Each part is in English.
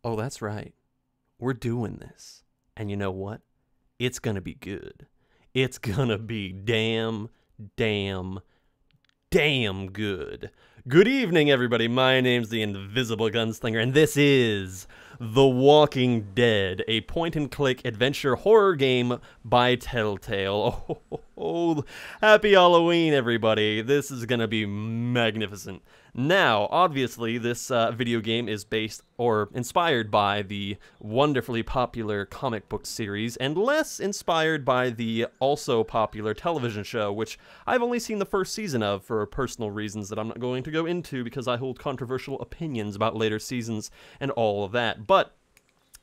Oh, that's right. We're doing this. And you know what? It's gonna be good. It's gonna be damn good. Good evening, everybody. My name's the Invisible Gunslinger, and this is The Walking Dead, a point-and-click adventure horror game by Telltale. Oh, happy Halloween, everybody. This is gonna be magnificent. Now, obviously, this video game is based or inspired by the wonderfully popular comic book series, and less inspired by the also popular television show, which I've only seen the first season of for personal reasons that I'm not going to go into because I hold controversial opinions about later seasons and all of that. But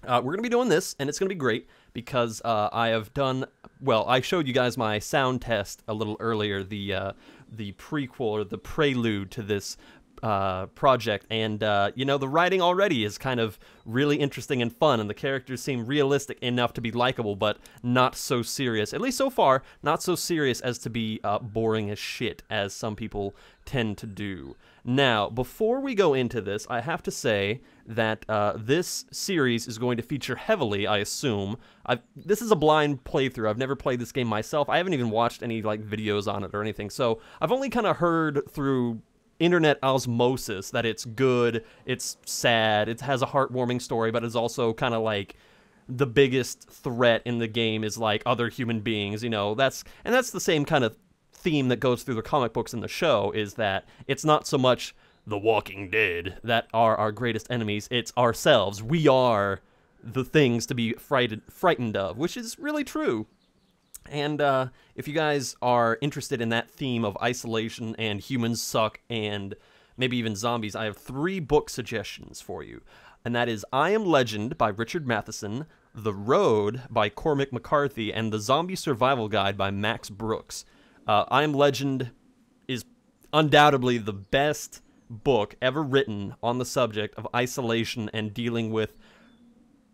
we're going to be doing this, and it's going to be great because I have done, well, I showed you guys my sound test a little earlier, the prequel or the prelude to this project, and you know, the writing already is kind of really interesting and fun, and the characters seem realistic enough to be likable, but not so serious, at least so far, not so serious as to be boring as shit, as some people tend to do. Now, before we go into this, I have to say that this series is going to feature heavily, I assume. This is a blind playthrough. I've never played this game myself. I haven't even watched any like videos on it or anything, so I've only kind of heard through internet osmosis that it's good, it's sad, it has a heartwarming story, but it's also kind of like the biggest threat in the game is like other human beings, you know. That's the same kind of theme that goes through the comic books and the show, is that it's not so much the Walking Dead that are our greatest enemies, it's ourselves. We are the things to be frightened of, which is really true. And if you guys are interested in that theme of isolation and humans suck and maybe even zombies, I have 3 book suggestions for you. And that is I Am Legend by Richard Matheson, The Road by Cormac McCarthy, and The Zombie Survival Guide by Max Brooks. I Am Legend is undoubtedly the best book ever written on the subject of isolation and dealing with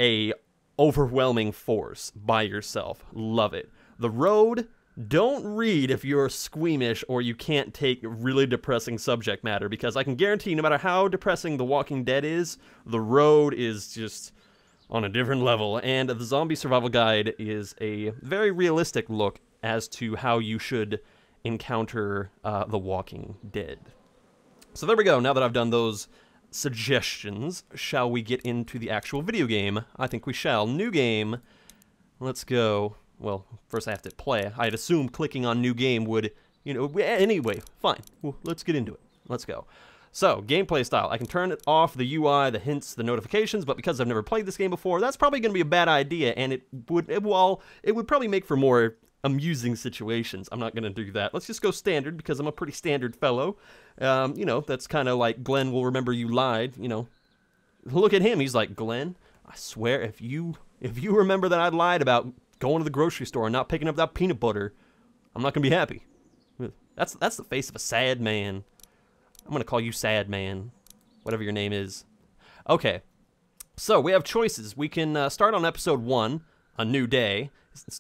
a overwhelming force by yourself. Love it. The Road, don't read if you're squeamish or you can't take really depressing subject matter, because I can guarantee no matter how depressing The Walking Dead is, The Road is just on a different level. And The Zombie Survival Guide is a very realistic look as to how you should encounter The Walking Dead. So there we go. Now that I've done those suggestions, shall we get into the actual video game? I think we shall. New game. Let's go. Well, first I have to play. I'd assume clicking on new game would, you know, anyway, fine. Well, let's get into it. Let's go. So, gameplay style. I can turn it off, the UI, the hints, the notifications, but because I've never played this game before, that's probably going to be a bad idea, and it would probably make for more amusing situations. I'm not going to do that. Let's just go standard, because I'm a pretty standard fellow. You know, that's kind of like Glenn will remember you lied, you know. Look at him. He's like, Glenn, I swear, if you remember that I lied about going to the grocery store and not picking up that peanut butter, I'm not gonna be happy. That's the face of a sad man. I'm gonna call you Sad Man, whatever your name is. Okay, so we have choices. We can start on episode 1, A New Day.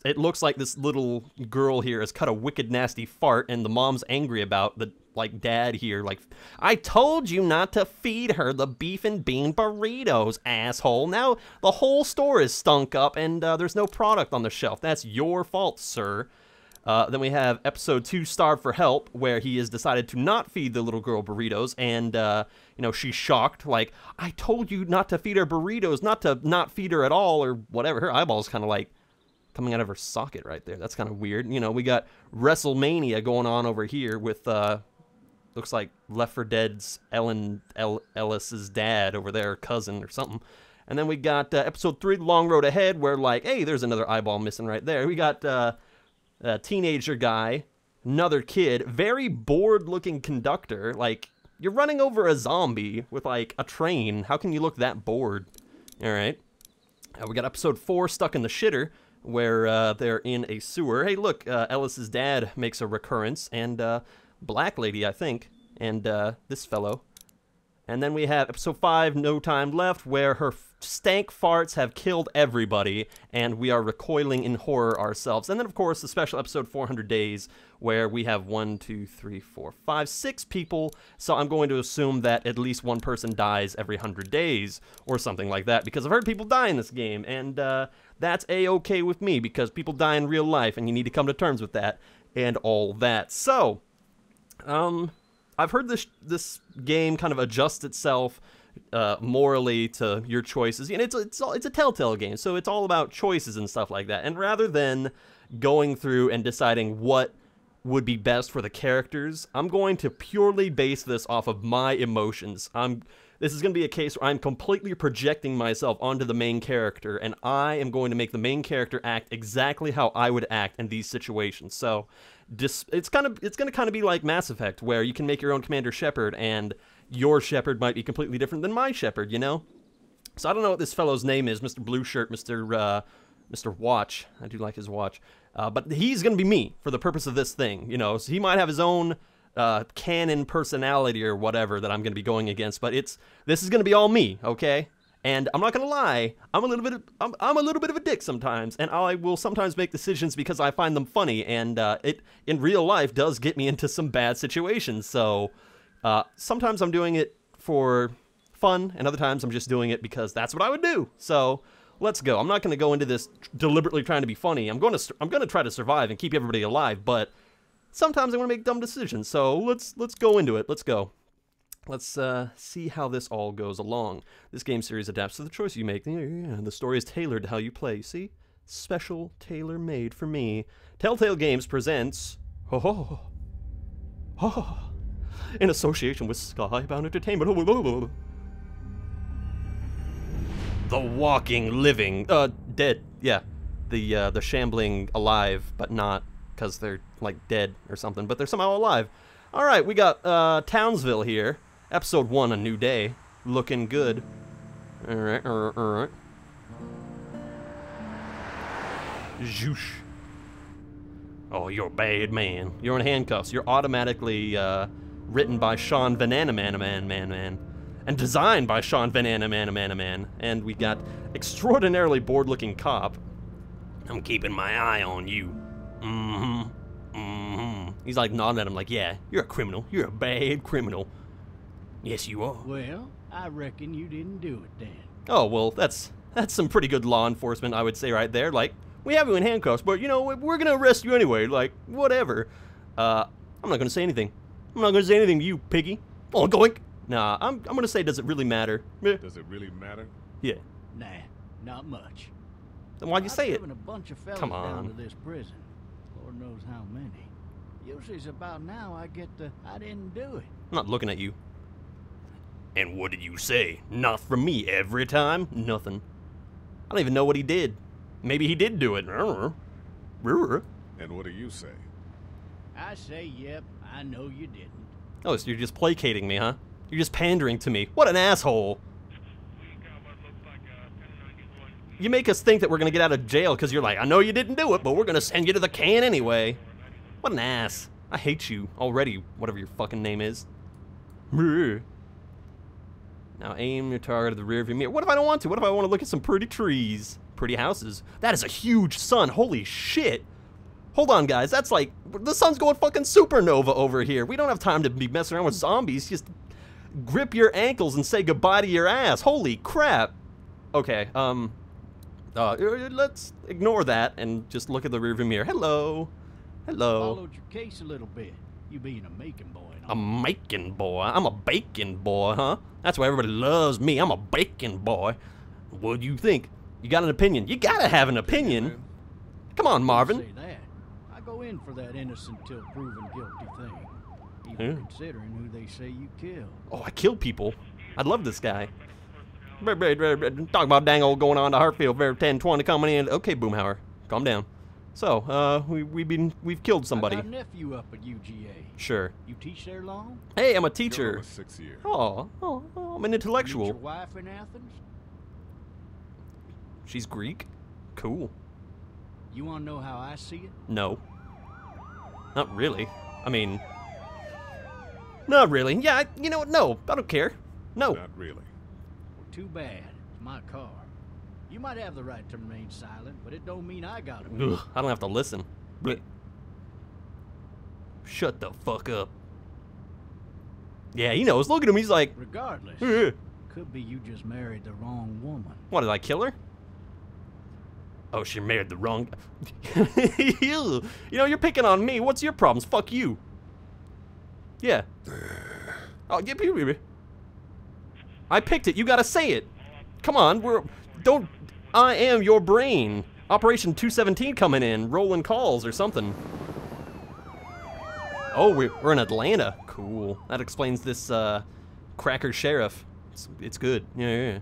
It looks like this little girl here has cut a wicked nasty fart, and the mom's angry about the dad here, like, I told you not to feed her the beef and bean burritos, asshole. Now the whole store is stunk up, and there's no product on the shelf. That's your fault, sir. Then we have episode 2, Starve for Help, where he has decided to not feed the little girl burritos, and you know, she's shocked, like, I told you not to feed her burritos, not to not feed her at all, or whatever. Her eyeball's kind of like coming out of her socket right there. That's kind of weird. You know, we got WrestleMania going on over here with looks like Left 4 Dead's Ellis's dad over there, cousin or something. And then we got episode 3, Long Road Ahead, where like, hey, there's another eyeball missing right there. We got a teenager guy, another kid, very bored-looking conductor. Like, you're running over a zombie with like a train. How can you look that bored? All right. We got episode 4, Stuck in the Shitter, where they're in a sewer. Hey, look, Ellis's dad makes a recurrence, and Black Lady, I think, and this fellow. And then we have episode 5, No Time Left, where stank farts have killed everybody, and we are recoiling in horror ourselves. And then, of course, the special episode 400 Days, where we have 1, 2, 3, 4, 5, 6 people. So I'm going to assume that at least one person dies every 100 days, or something like that, because I've heard people die in this game, and that's A-okay with me, because people die in real life, and you need to come to terms with that, and all that. So, I've heard this game kind of adjust itself morally to your choices, and it's a Telltale game, so it's all about choices and stuff like that. And rather than going through and deciding what would be best for the characters, I'm going to purely base this off of my emotions. This is going to be a case where I'm completely projecting myself onto the main character, and I am going to make the main character act exactly how I would act in these situations. So, it's going to kind of be like Mass Effect, where you can make your own Commander Shepard, and your Shepard might be completely different than my Shepard, you know? So I don't know what this fellow's name is, Mr. Blue Shirt, Mr. Watch. I do like his watch. But he's going to be me for the purpose of this thing, you know? So he might have his own canon personality or whatever that I'm going to be going against, but this is going to be all me, okay? And I'm not going to lie, I'm a little bit of a dick sometimes, and I will sometimes make decisions because I find them funny, and it in real life does get me into some bad situations. So sometimes I'm doing it for fun, and other times I'm just doing it because that's what I would do. So let's go. I'm not going to go into this deliberately trying to be funny. I'm going to try to survive and keep everybody alive, but sometimes I want to make dumb decisions. So let's go into it. Let's go. Let's see how this all goes along. This game series adapts to the choice you make. Yeah, the story is tailored to how you play. See? Special, tailor-made for me. Telltale Games presents... in association with Skybound Entertainment. The walking, living... dead. Yeah. The shambling alive, but not, because they're, like, dead or something. But they're somehow alive. Alright, we got Townsville here. Episode 1, A New Day. Looking good. Alright, alright. Zhoosh. Oh, you're a bad man. You're in handcuffs. You're automatically written by Sean Vananaman, and designed by Sean Vananaman. And we got extraordinarily bored-looking cop. I'm keeping my eye on you. He's like nodding at him like, yeah, you're a criminal. You're a bad criminal. Yes, you are. Well, I reckon you didn't do it then. Oh, well, that's some pretty good law enforcement, I would say, right there. Like, we have you in handcuffs, but, you know, we're gonna arrest you anyway. Like, whatever. I'm not gonna say anything. I'm not gonna say anything to you, piggy. Oh, goink. Nah, I'm gonna say, does it really matter? Does it really matter? Yeah. Nah, not much. Then why'd you say it? I've driven a bunch of fellas Come on. down to this prison. Lord knows how many. Usually it's about now I get the, I didn't do it. I'm not looking at you. And what did you say? Not from me every time? Nothing. I don't even know what he did. Maybe he did do it. And what do you say? I say, yep, I know you didn't. Oh, so you're just placating me, huh? You're just pandering to me. What an asshole. You make us think that we're gonna get out of jail because you're like, I know you didn't do it, but we're gonna send you to the can anyway. What an ass. I hate you already, whatever your fucking name is. Now aim your target at the rear of your mirror. What if I don't want to? What if I want to look at some pretty trees? Pretty houses. That is a huge sun. Holy shit. Hold on, guys. That's like, the sun's going fucking supernova over here. We don't have time to be messing around with zombies. Just grip your ankles and say goodbye to your ass. Holy crap. Okay, let's ignore that and just look at the rearview mirror. Hello. Hello. Followed your case a little bit. You being a making boy. A making boy? I'm a bacon boy, huh? That's why everybody loves me. I'm a bacon boy. What do you think? You got an opinion? You gotta have an opinion. Come on, Marvin. Say that. I go in for that innocent till proven guilty thing. Even considering who they say you killed. Oh, I killed people. I love this guy. Talk about dang old going on to Hartfield, 10-20 coming in. Okay, Boomhauer, calm down. So, we've killed somebody. I got a nephew up at UGA. Sure. You teach there long? Hey, I'm a teacher. Going on 6 years. Oh, I'm an intellectual. Meet your wife in Athens? She's Greek? Cool. You want to know how I see it? No. Not really. I mean, not really. Yeah, you know what? No, I don't care. No. Not really. Well, too bad. It's my car. You might have the right to remain silent, but it don't mean I gotta. Ugh, I don't have to listen. Blech. Shut the fuck up. Yeah, he knows. Look at him. He's like, Regardless, could be you just married the wrong woman. what, did I kill her? Oh, she married the wrong. You know, you're picking on me. What's your problems? Fuck you. Yeah. Oh, yeah, baby. I picked it. You gotta say it. Come on. I am your brain. Operation 217 coming in, rolling calls or something. Oh, we're in Atlanta. Cool. That explains this cracker sheriff. It's good. Yeah.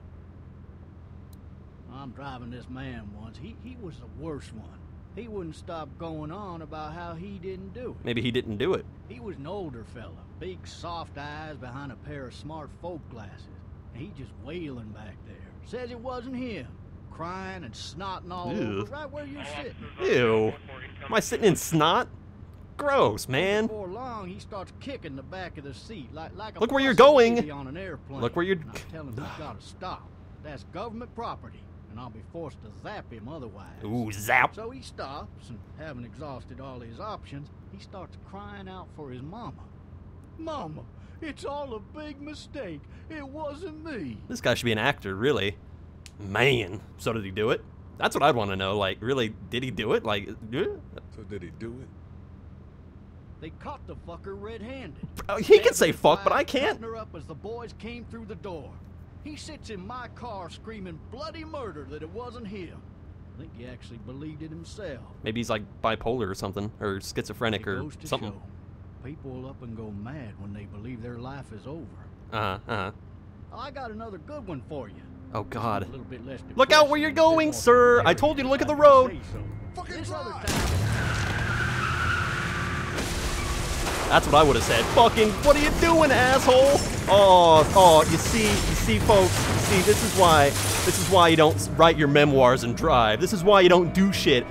I'm driving this man once. He was the worst one. He wouldn't stop going on about how he didn't do it. Maybe he didn't do it. He was an older fella, big soft eyes behind a pair of smart folk glasses. And he just wailing back there. Says it wasn't him. Crying and snotting all over right where you're sitting. Ew. Am I sitting in snot? Gross, man. Before long, he starts kicking the back of the seat like a Look where you're fussy going. baby on an airplane. Look where you're. And I tell him he's got to stop. That's government property, and I'll be forced to zap him otherwise. Ooh, zap. So he stops, and having exhausted all his options, he starts crying out for his mama. Mama, it's all a big mistake. It wasn't me. This guy should be an actor, really. Man. So did he do it? That's what I'd want to know. Like, really, did he do it? Like, So did he do it? They caught the fucker red-handed. He can say fuck, but I can't. Her up as the boys came through the door. He sits in my car screaming bloody murder that it wasn't him. I think he actually believed it himself. Maybe he's like bipolar or something, or schizophrenic It or goes to something. show, people will up and go mad when they believe their life is over. I got another good one for you. Oh God. A little bit less Look out where you're going, sir. I told you to look at the road. Fucking This other drive! time, That's what I would have said. Fucking, what are you doing, asshole? Oh, you see, folks, this is why you don't write your memoirs and drive. This is why you don't do shit